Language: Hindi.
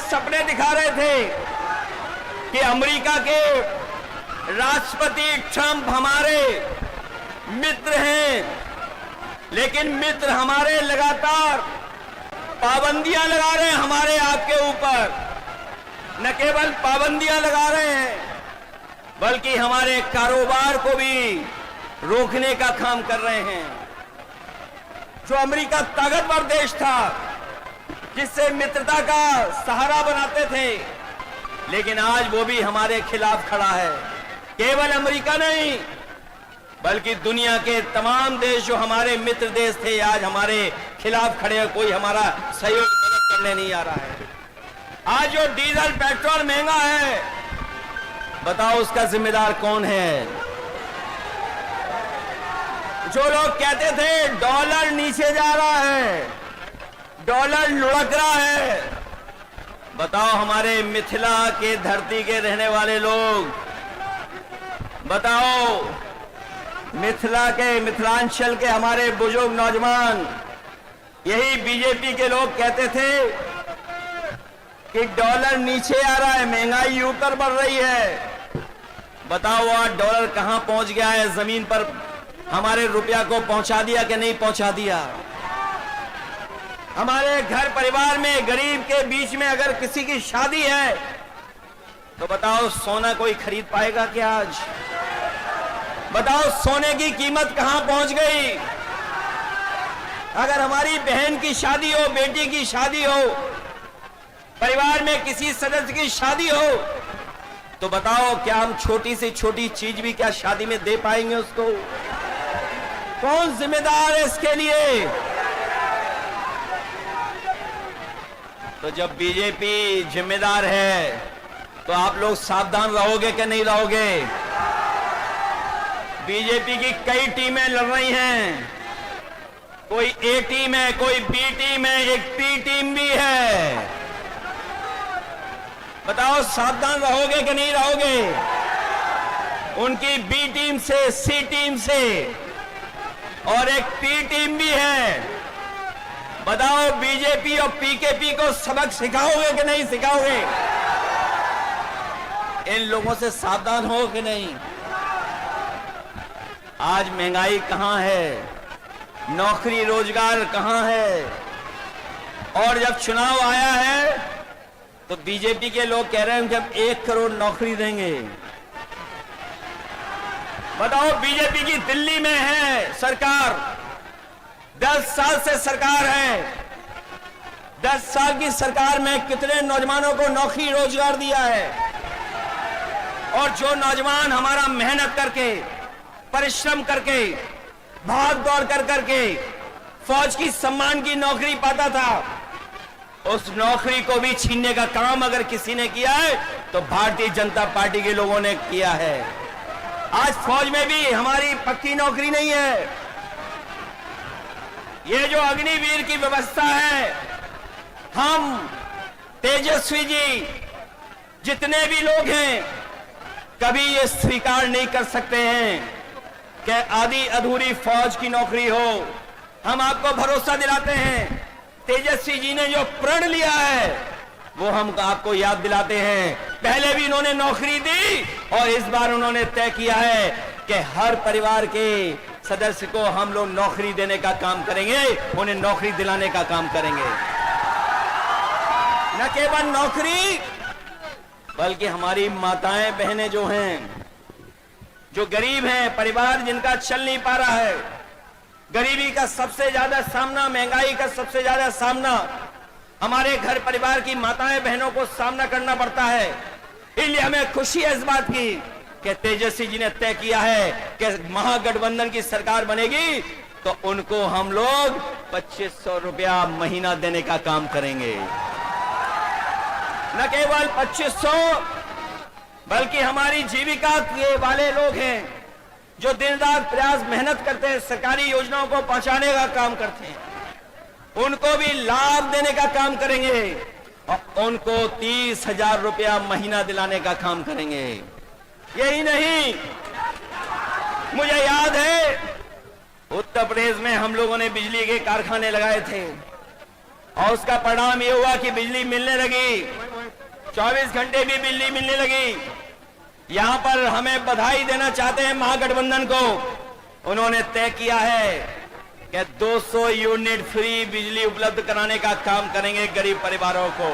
सपने दिखा रहे थे कि अमेरिका के राष्ट्रपति ट्रंप हमारे मित्र हैं, लेकिन मित्र हमारे लगातार पाबंदियां लगा रहे हैं हमारे आपके ऊपर। न केवल पाबंदियां लगा रहे हैं, बल्कि हमारे कारोबार को भी रोकने का काम कर रहे हैं। जो अमेरिका ताकतवर देश था, जिससे मित्रता का सहारा बनाते थे, लेकिन आज वो भी हमारे खिलाफ खड़ा है। केवल अमेरिका नहीं, बल्कि दुनिया के तमाम देश जो हमारे मित्र देश थे, आज हमारे खिलाफ खड़े हैं। कोई हमारा सहयोग मदद करने नहीं आ रहा है। आज जो डीजल पेट्रोल महंगा है, बताओ उसका जिम्मेदार कौन है? जो लोग कहते थे डॉलर नीचे जा रहा है, डॉलर लुढ़क रहा है, बताओ हमारे मिथिला के धरती के रहने वाले लोग, बताओ मिथिलांचल के हमारे बुजुर्ग नौजवान, यही बीजेपी के लोग कहते थे कि डॉलर नीचे आ रहा है, महंगाई ऊपर बढ़ रही है। बताओ आज डॉलर कहां पहुंच गया है? जमीन पर हमारे रुपया को पहुंचा दिया कि नहीं पहुंचा दिया? हमारे घर परिवार में गरीब के बीच में अगर किसी की शादी है, तो बताओ सोना कोई खरीद पाएगा क्या आज? बताओ सोने की कीमत कहां पहुंच गई? अगर हमारी बहन की शादी हो, बेटी की शादी हो, परिवार में किसी सदस्य की शादी हो, तो बताओ क्या हम छोटी से छोटी चीज भी क्या शादी में दे पाएंगे उसको? कौन जिम्मेदार है इसके लिए? तो जब बीजेपी जिम्मेदार है, तो आप लोग सावधान रहोगे कि नहीं रहोगे? बीजेपी की कई टीमें लड़ रही हैं, कोई ए टीम है, कोई बी टीम है, एक पी टीम भी है। बताओ सावधान रहोगे कि नहीं रहोगे? उनकी बी टीम से, सी टीम से, और एक पी टीम भी है। बताओ बीजेपी और पीकेपी को सबक सिखाओगे कि नहीं सिखाओगे? इन लोगों से सावधान हो कि नहीं? आज महंगाई कहां है? नौकरी रोजगार कहां है? और जब चुनाव आया है, तो बीजेपी के लोग कह रहे हैं कि हम 1 करोड़ नौकरी देंगे। बताओ बीजेपी की दिल्ली में है सरकार, 10 साल से सरकार है। 10 साल की सरकार में कितने नौजवानों को नौकरी रोजगार दिया है? और जो नौजवान हमारा मेहनत करके, परिश्रम करके, भाग दौड़ कर करके फौज की सम्मान की नौकरी पाता था, उस नौकरी को भी छीनने का काम अगर किसी ने किया है, तो भारतीय जनता पार्टी के लोगों ने किया है। आज फौज में भी हमारी पक्की नौकरी नहीं है। ये जो अग्निवीर की व्यवस्था है, हम तेजस्वी जी जितने भी लोग हैं, कभी ये स्वीकार नहीं कर सकते हैं कि आधी अधूरी फौज की नौकरी हो। हम आपको भरोसा दिलाते हैं, तेजस्वी जी ने जो प्रण लिया है, वो हम आपको याद दिलाते हैं। पहले भी इन्होंने नौकरी दी, और इस बार उन्होंने तय किया है कि हर परिवार के सदस्य को हम लोग नौकरी देने का काम करेंगे, उन्हें नौकरी दिलाने का काम करेंगे। न केवल नौकरी, बल्कि हमारी माताएं बहनें जो हैं, जो गरीब हैं, परिवार जिनका चल नहीं पा रहा है, गरीबी का सबसे ज्यादा सामना, महंगाई का सबसे ज्यादा सामना हमारे घर परिवार की माताएं बहनों को सामना करना पड़ता है। इसलिए हमें खुशी है इस बात की कि तेजस्वी जी ने तय किया है कि महागठबंधन की सरकार बनेगी, तो उनको हम लोग 2500 रुपया महीना देने का काम करेंगे। न केवल 2500, बल्कि हमारी जीविका के वाले लोग हैं जो दिन रात प्रयास मेहनत करते हैं, सरकारी योजनाओं को पहुंचाने का काम करते हैं, उनको भी लाभ देने का काम करेंगे, और उनको 30,000 रुपया महीना दिलाने का काम करेंगे। यही नहीं, मुझे याद है उत्तर प्रदेश में हम लोगों ने बिजली के कारखाने लगाए थे, और उसका परिणाम ये हुआ कि बिजली मिलने लगी। 24 घंटे भी बिजली मिलने लगी। यहां पर हमें बधाई देना चाहते हैं महागठबंधन को। उन्होंने तय किया है कि 200 यूनिट फ्री बिजली उपलब्ध कराने का काम करेंगे गरीब परिवारों को।